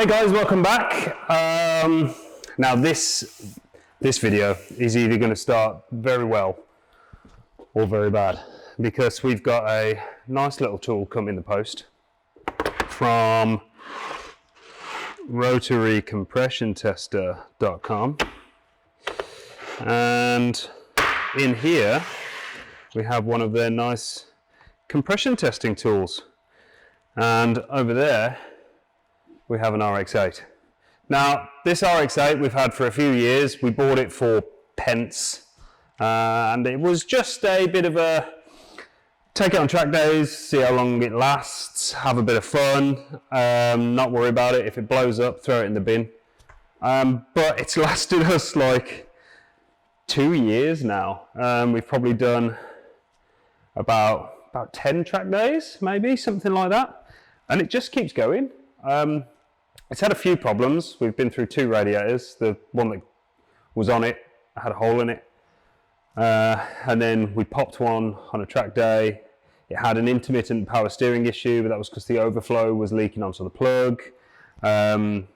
Hey guys, welcome back. Now this video is either going to start very well or very bad, because we've got a nice little tool come in the post from rotarycompressiontester.com, and in here we have one of their nice compression testing tools, and over there we have an RX8. Now, this RX8 we've had for a few years. We bought it for pence, and it was just a bit of a take it on track days, see how long it lasts, have a bit of fun, not worry about it. If it blows up, throw it in the bin. But it's lasted us like 2 years now. We've probably done about 10 track days, maybe, something like that. And it just keeps going. It's had a few problems. We've been through 2 radiators. The one that was on it had a hole in it. And then we popped one on a track day. It had an intermittent power steering issue, but that was because the overflow was leaking onto the plug. The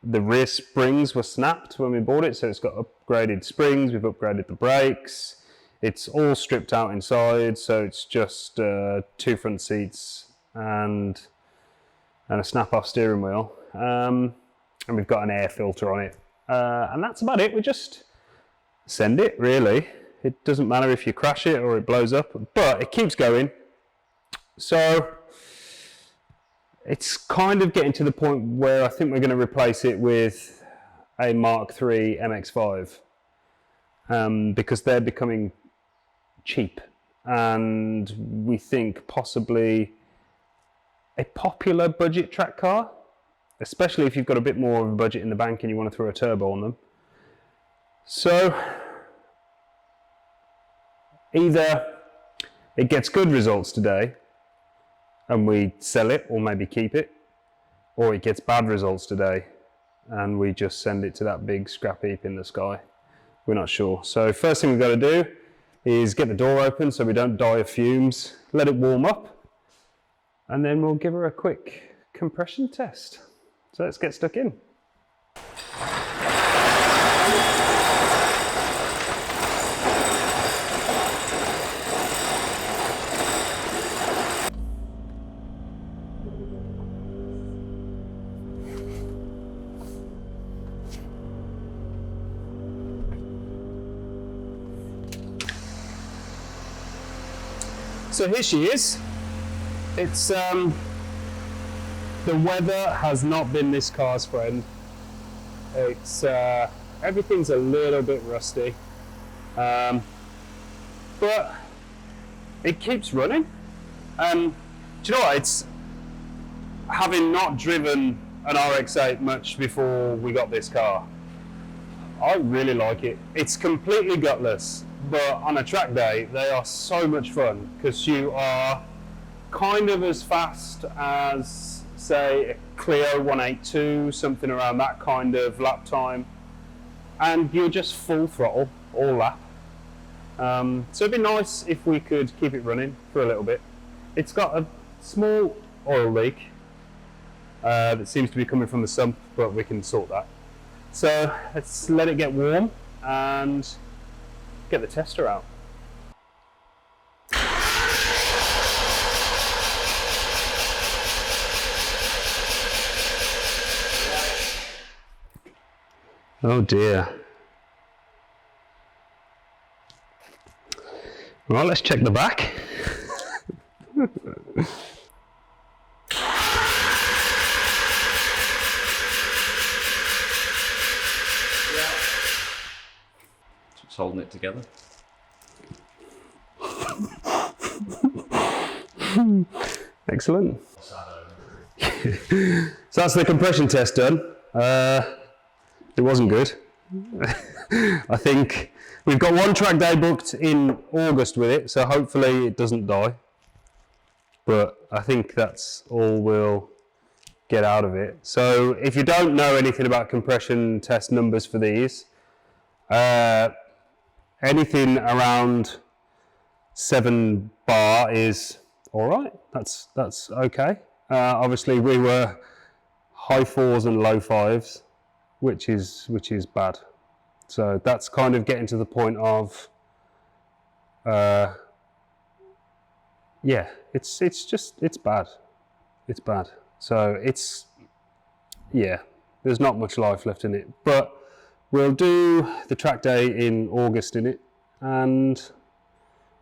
rear springs were snapped when we bought it, so it's got upgraded springs. We've upgraded the brakes. It's all stripped out inside, so it's just 2 front seats and a snap-off steering wheel. And we've got an air filter on it. And that's about it. We just send it, really. It doesn't matter if you crash it or it blows up, but it keeps going. So it's kind of getting to the point where I think we're going to replace it with a Mark III MX5, because they're becoming cheap, and we think possibly a popular budget track car, especially if you've got a bit more of a budget in the bank and you want to throw a turbo on them. So either it gets good results today and we sell it or maybe keep it, or it gets bad results today and we just send it to that big scrap heap in the sky. We're not sure. So first thing we've got to do is get the door open so we don't die of fumes, let it warm up, and then we'll give her a quick compression test. So let's get stuck in. So here she is. It's the weather has not been this car's friend. It's everything's a little bit rusty, but it keeps running. Do you know what? It's having not driven an RX8 much before we got this car, I really like it. It's completely gutless, but on a track day they are so much fun, because you are kind of as fast as, say, a Clio 182, something around that kind of lap time, and you're just full throttle all lap. So it'd be nice if we could keep it running for a little bit. It's got a small oil leak that seems to be coming from the sump, but we can sort that. So let's let it get warm and get the tester out. Oh dear. Well, let's check the back. Just holding it together. Excellent. So that's the compression test done. It wasn't good. I think we've got 1 track day booked in August with it, so hopefully it doesn't die. But I think that's all we'll get out of it. So if you don't know anything about compression test numbers for these, anything around 7 bar is all right. That's okay. Obviously we were high 4s and low 5s, which is bad. So that's kind of getting to the point of, yeah, it's bad. It's bad. So yeah, there's not much life left in it. But we'll do the track day in August in it, and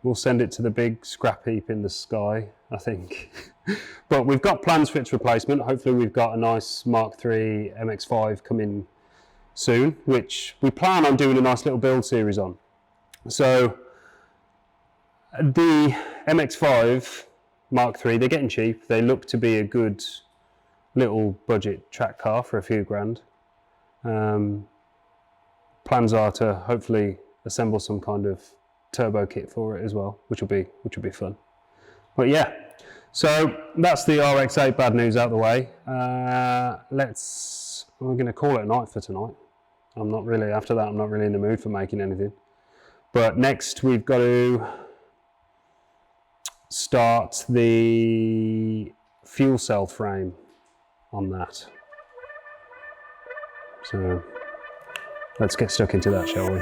we'll send it to the big scrap heap in the sky, I think. But we've got plans for its replacement. Hopefully we've got a nice Mark III MX5 coming soon, which we plan on doing a nice little build series on. So the MX5 Mark III, they're getting cheap. They look to be a good little budget track car for a few grand. Plans are to hopefully assemble some kind of turbo kit for it as well, which will be fun. But yeah, so that's the RX8 bad news out of the way. We're going to call it a night for tonight. After that, I'm not really in the mood for making anything. But next we've got to start the fuel cell frame on that. So let's get stuck into that, shall we?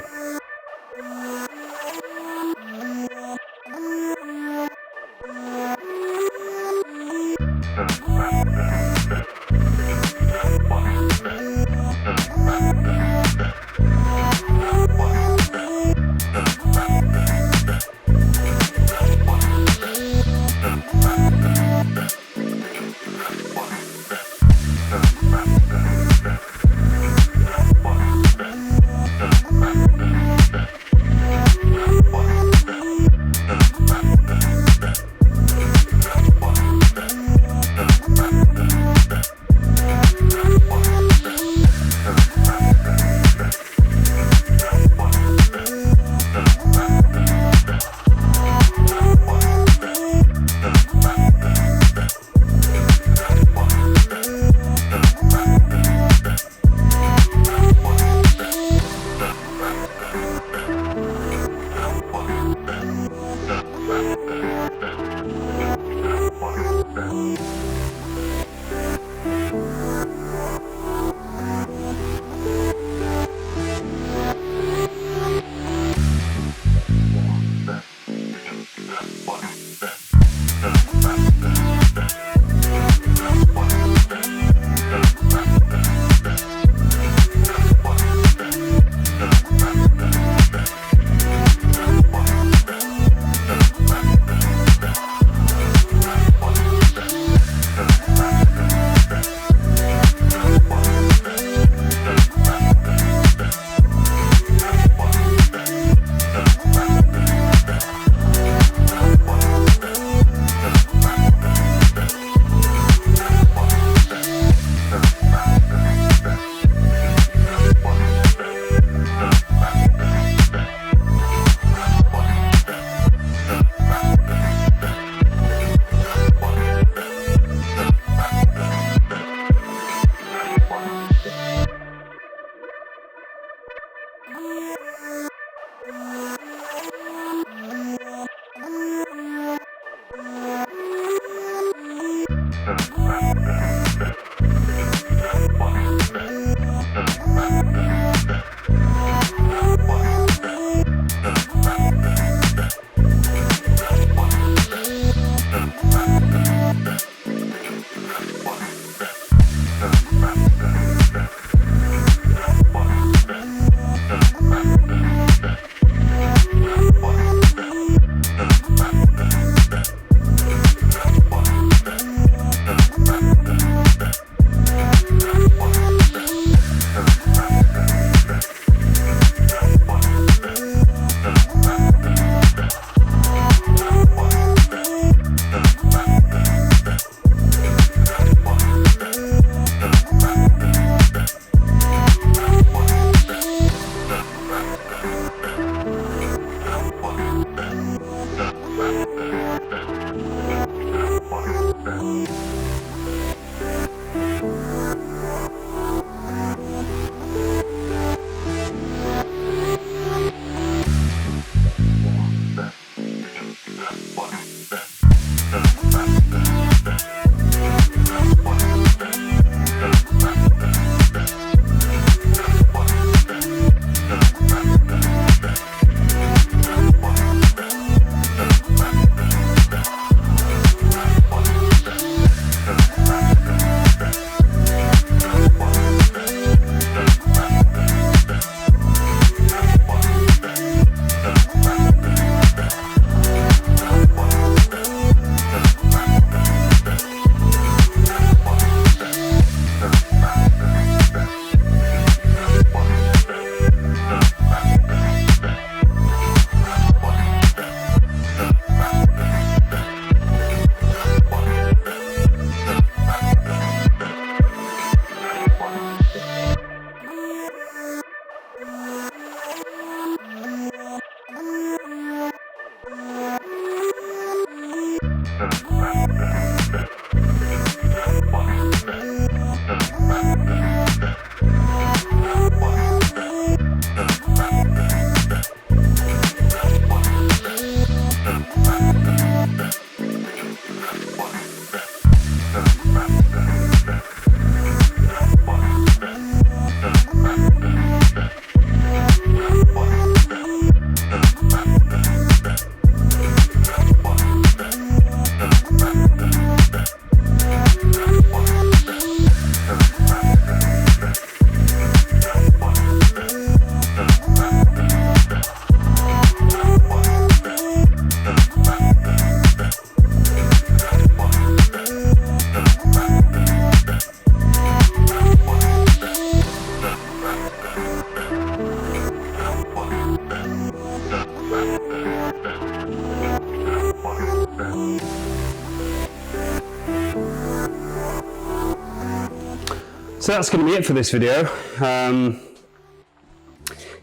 So that's going to be it for this video.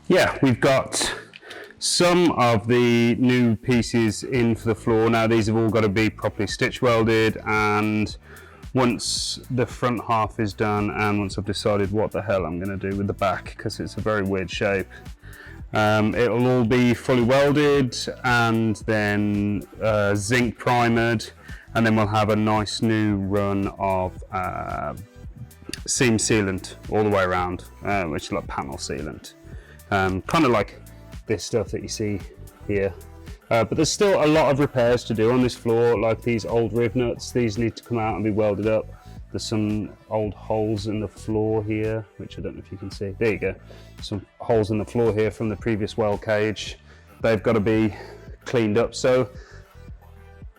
Yeah, we've got some of the new pieces in for the floor. Now these have all got to be properly stitch welded, and once the front half is done and once I've decided what the hell I'm going to do with the back, because it's a very weird shape, it'll all be fully welded and then zinc primered, and then we'll have a nice new run of seam sealant all the way around, which is like panel sealant, kind of like this stuff that you see here. But there's still a lot of repairs to do on this floor, like these old rib nuts. These need to come out and be welded up. There's some old holes in the floor here, which I don't know if you can see. There you go. Some holes in the floor here from the previous weld cage. They've got to be cleaned up so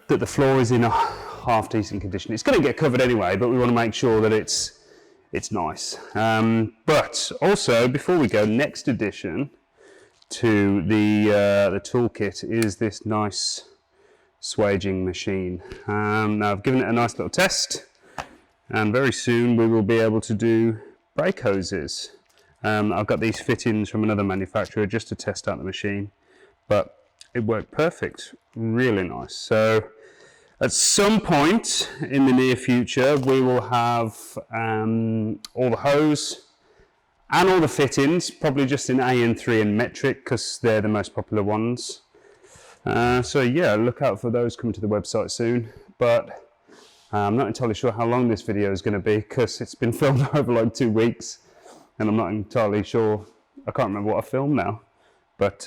that the floor is in a half decent condition. It's going to get covered anyway, but we want to make sure that it's nice. But also, before we go, next addition to the toolkit is this nice swaging machine. Now I've given it a nice little test, and very soon we will be able to do brake hoses. I've got these fittings from another manufacturer just to test out the machine, but it worked perfect, really nice. So at some point in the near future, we will have all the hose and all the fittings, probably just in AN3 and metric, because they're the most popular ones. So yeah, look out for those coming to the website soon. But I'm not entirely sure how long this video is going to be, because it's been filmed over like 2 weeks, and I'm not entirely sure. I can't remember what I filmed now. But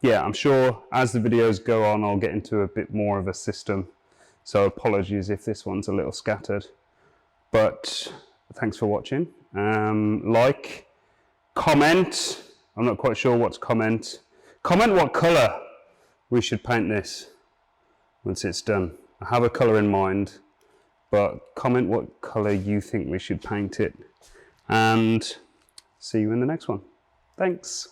yeah, I'm sure as the videos go on, I'll get into a bit more of a system. So apologies if this one's a little scattered, but thanks for watching. Like, comment. I'm not quite sure what to comment. Comment what colour we should paint this once it's done. I have a colour in mind, but comment what colour you think we should paint it. And see you in the next one. Thanks.